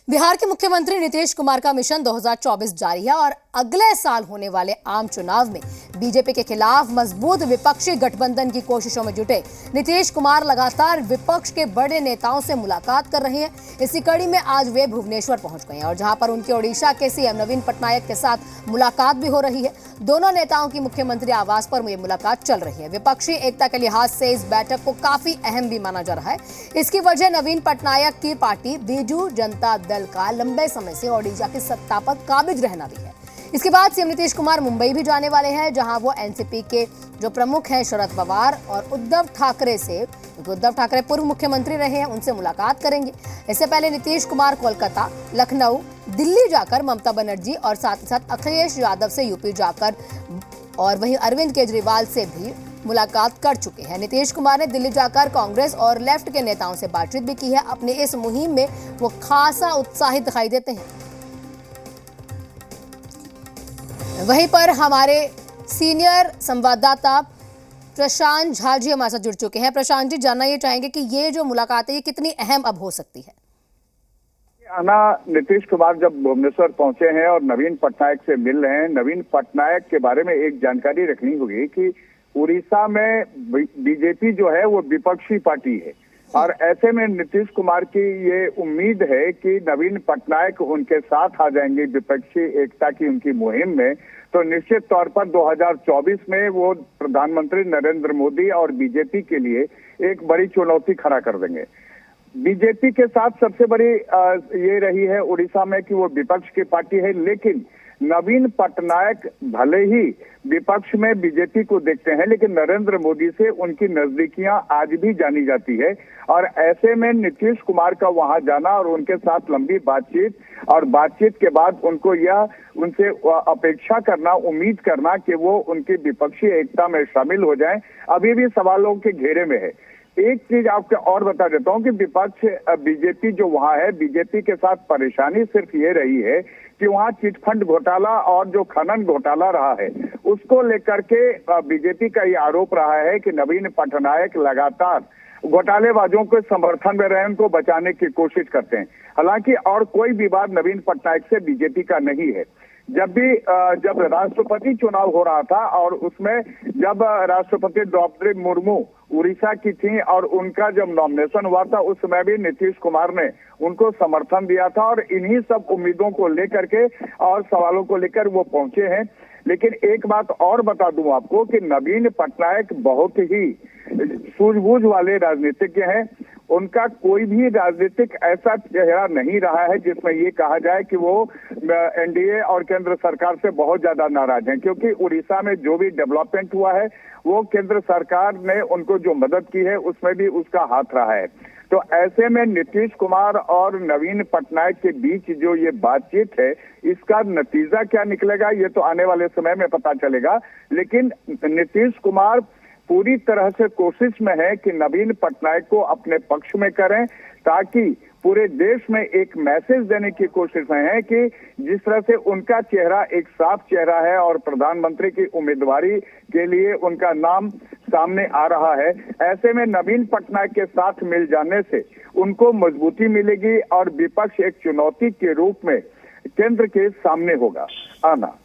बिहार के मुख्यमंत्री नीतीश कुमार का मिशन 2024 जारी है और अगले साल होने वाले आम चुनाव में बीजेपी के खिलाफ मजबूत विपक्षी गठबंधन की कोशिशों में जुटे नीतीश कुमार लगातार विपक्ष के बड़े नेताओं से मुलाकात कर रहे हैं। इसी कड़ी में आज वे भुवनेश्वर पहुंच गए हैं और जहां पर उनके ओडिशा के सीएम नवीन पटनायक के साथ मुलाकात भी हो रही है। दोनों नेताओं की मुख्यमंत्री आवास पर ये मुलाकात चल रही है। विपक्षी एकता के लिहाज से इस बैठक को काफी अहम भी माना जा रहा है। इसकी वजह नवीन पटनायक की पार्टी बीजू जनता दल का लंबे समय से ओडिशा की सत्ता पर काबिज रहना भी है। इसके बाद सीएम नीतीश कुमार मुंबई भी जाने वाले हैं, जहां वो एनसीपी के जो प्रमुख हैं शरद पवार और उद्धव ठाकरे से, उद्धव ठाकरे पूर्व मुख्यमंत्री रहे हैं, उनसे मुलाकात करेंगे। इससे पहले नीतीश कुमार कोलकाता, लखनऊ, दिल्ली जाकर ममता बनर्जी और साथ ही साथ अखिलेश यादव से यूपी जाकर और वहीं अरविंद केजरीवाल से भी मुलाकात कर चुके हैं। नीतीश कुमार ने दिल्ली जाकर कांग्रेस और लेफ्ट के नेताओं से बातचीत भी की है। अपनी इस मुहिम में वो खासा उत्साहित दिखाई देते हैं। वहीं पर हमारे सीनियर संवाददाता प्रशांत झा जी हमारे साथ जुड़ चुके हैं। प्रशांत जी, जानना ये चाहेंगे कि ये जो मुलाकात है ये कितनी अहम अब हो सकती है? आना नीतीश कुमार जब भुवनेश्वर पहुंचे हैं और नवीन पटनायक से मिल रहे हैं, नवीन पटनायक के बारे में एक जानकारी रखनी होगी कि उड़ीसा में बीजेपी जो है वो विपक्षी पार्टी है और ऐसे में नीतीश कुमार की ये उम्मीद है कि नवीन पटनायक उनके साथ आ जाएंगे विपक्षी एकता की उनकी मुहिम में। तो निश्चित तौर पर 2024 में वो प्रधानमंत्री नरेंद्र मोदी और बीजेपी के लिए एक बड़ी चुनौती खड़ा कर देंगे। बीजेपी के साथ सबसे बड़ी ये रही है उड़ीसा में कि वो विपक्ष की पार्टी है, लेकिन नवीन पटनायक भले ही विपक्ष में बीजेपी को देखते हैं, लेकिन नरेंद्र मोदी से उनकी नजदीकियां आज भी जानी जाती है। और ऐसे में नीतीश कुमार का वहां जाना और उनके साथ लंबी बातचीत और बातचीत के बाद उनको यह उनसे अपेक्षा करना, उम्मीद करना कि वो उनकी विपक्षी एकता में शामिल हो जाएं, अभी भी सवालों के घेरे में है। एक चीज आपको और बता देता हूं कि विपक्ष बीजेपी जो वहां है, बीजेपी के साथ परेशानी सिर्फ ये रही है कि वहां चिटफंड घोटाला और जो खनन घोटाला रहा है उसको लेकर के बीजेपी का ये आरोप रहा है कि नवीन पटनायक लगातार घोटालेबाजों के समर्थन में रहे, उनको बचाने की कोशिश करते हैं। हालांकि और कोई विवाद नवीन पटनायक से बीजेपी का नहीं है। जब राष्ट्रपति चुनाव हो रहा था और उसमें जब राष्ट्रपति द्रौपदी मुर्मू उड़ीसा की थी और उनका जब नॉमिनेशन हुआ था उस समय भी नीतीश कुमार ने उनको समर्थन दिया था और इन्हीं सब उम्मीदों को लेकर के और सवालों को लेकर वो पहुंचे हैं। लेकिन एक बात और बता दूं आपको कि नवीन पटनायक बहुत ही सूझबूझ वाले राजनीतिज्ञ हैं। उनका कोई भी राजनीतिक ऐसा चेहरा नहीं रहा है जिसमें ये कहा जाए कि वो एनडीए और केंद्र सरकार से बहुत ज्यादा नाराज हैं, क्योंकि उड़ीसा में जो भी डेवलपमेंट हुआ है वो केंद्र सरकार ने उनको जो मदद की है उसमें भी उसका हाथ रहा है। तो ऐसे में नीतीश कुमार और नवीन पटनायक के बीच जो ये बातचीत है, इसका नतीजा क्या निकलेगा ये तो आने वाले समय में पता चलेगा। लेकिन नीतीश कुमार पूरी तरह से कोशिश में है कि नवीन पटनायक को अपने पक्ष में करें, ताकि पूरे देश में एक मैसेज देने की कोशिश में है कि जिस तरह से उनका चेहरा एक साफ चेहरा है और प्रधानमंत्री की उम्मीदवारी के लिए उनका नाम सामने आ रहा है, ऐसे में नवीन पटनायक के साथ मिल जाने से उनको मजबूती मिलेगी और विपक्ष एक चुनौती के रूप में केंद्र के सामने होगा। आना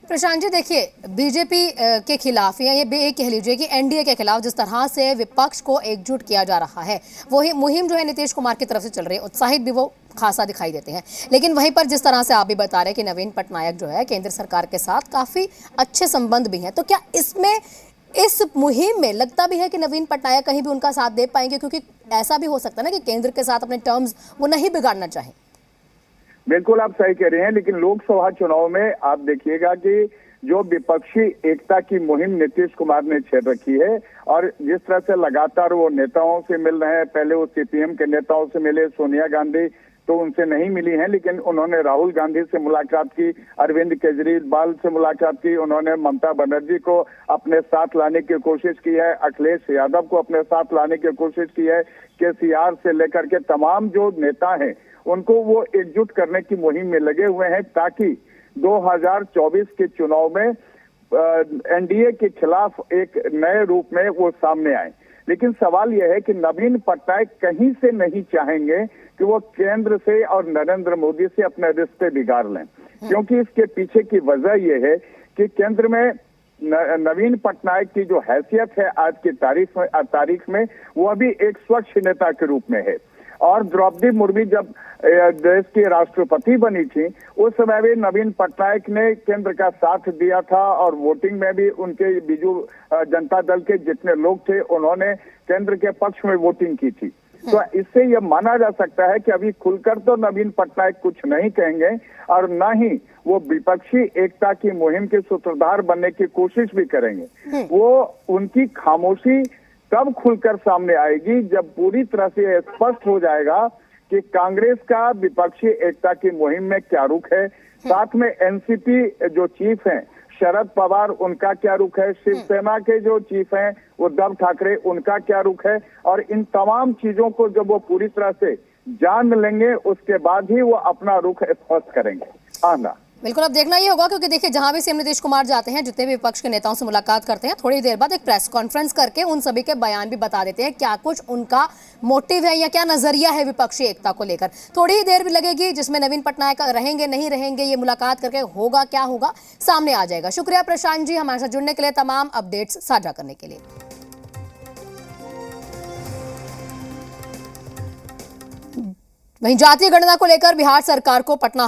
प्रशांत जी, देखिए बीजेपी के खिलाफ या ये कह लीजिए कि एनडीए के खिलाफ जिस तरह से विपक्ष को एकजुट किया जा रहा है, वही मुहिम जो है नीतीश कुमार की तरफ से चल रही है, उत्साहित भी वो खासा दिखाई देते हैं। लेकिन वहीं पर जिस तरह से आप भी बता रहे हैं कि नवीन पटनायक जो है केंद्र सरकार के साथ काफी अच्छे संबंध भी हैं, तो क्या इसमें इस मुहिम में लगता भी है कि नवीन पटनायक कहीं भी उनका साथ दे पाएंगे? क्योंकि ऐसा भी हो सकता है ना कि केंद्र के साथ अपने टर्म्स वो नहीं बिगाड़ना चाहें। बिल्कुल आप सही कह रहे हैं, लेकिन लोकसभा चुनाव में आप देखिएगा कि जो विपक्षी एकता की मुहिम नीतीश कुमार ने छेड़ रखी है और जिस तरह से लगातार वो नेताओं से मिल रहे हैं, पहले वो सीपीएम के नेताओं से मिले, सोनिया गांधी तो उनसे नहीं मिली हैं, लेकिन उन्होंने राहुल गांधी से मुलाकात की, अरविंद केजरीवाल से मुलाकात की, उन्होंने ममता बनर्जी को अपने साथ लाने की कोशिश की है, अखिलेश यादव को अपने साथ लाने की कोशिश की है, केसीआर से लेकर के तमाम जो नेता हैं उनको वो एकजुट करने की मुहिम में लगे हुए हैं, ताकि 2024 के चुनाव में एनडीए के खिलाफ एक नए रूप में वो सामने आए। लेकिन सवाल यह है कि नवीन पटनायक कहीं से नहीं चाहेंगे कि वो केंद्र से और नरेंद्र मोदी से अपने रिश्ते बिगाड़ लें, क्योंकि इसके पीछे की वजह यह है कि केंद्र में नवीन पटनायक की जो हैसियत है आज की तारीख में वो अभी एक स्वच्छ नेता के रूप में है। और द्रौपदी मुर्मू जब देश की राष्ट्रपति बनी थी उस समय भी नवीन पटनायक ने केंद्र का साथ दिया था और वोटिंग में भी उनके बीजू जनता दल के जितने लोग थे उन्होंने केंद्र के पक्ष में वोटिंग की थी। तो इससे यह माना जा सकता है कि अभी खुलकर तो नवीन पटनायक कुछ नहीं कहेंगे और न ही वो विपक्षी एकता की मुहिम के सूत्रधार बनने की कोशिश भी करेंगे। वो उनकी खामोशी तब खुलकर सामने आएगी जब पूरी तरह से स्पष्ट हो जाएगा कि कांग्रेस का विपक्षी एकता की मुहिम में क्या रुख है, साथ में एनसीपी जो चीफ हैं शरद पवार उनका क्या रुख है, शिवसेना के जो चीफ हैं उद्धव ठाकरे उनका क्या रुख है, और इन तमाम चीजों को जब वो पूरी तरह से जान लेंगे उसके बाद ही वो अपना रुख स्पष्ट करेंगे। आना बिल्कुल अब देखना ही होगा, क्योंकि देखिए जहां भी सीएम नीतीश कुमार जाते हैं, जितने भी विपक्ष के नेताओं से मुलाकात करते हैं, थोड़ी देर बाद एक प्रेस कॉन्फ्रेंस करके उन सभी के बयान भी बता देते हैं क्या कुछ उनका मोटिव है या क्या नजरिया है विपक्षी एकता को लेकर। थोड़ी ही देर भी लगेगी जिसमें नवीन पटनायक रहेंगे नहीं रहेंगे ये मुलाकात करके होगा क्या होगा सामने आ जाएगा। शुक्रिया प्रशांत जी हमारे साथ जुड़ने के लिए, तमाम अपडेट्स साझा करने के लिए। वहीं जातीय गणना को लेकर बिहार सरकार को पटना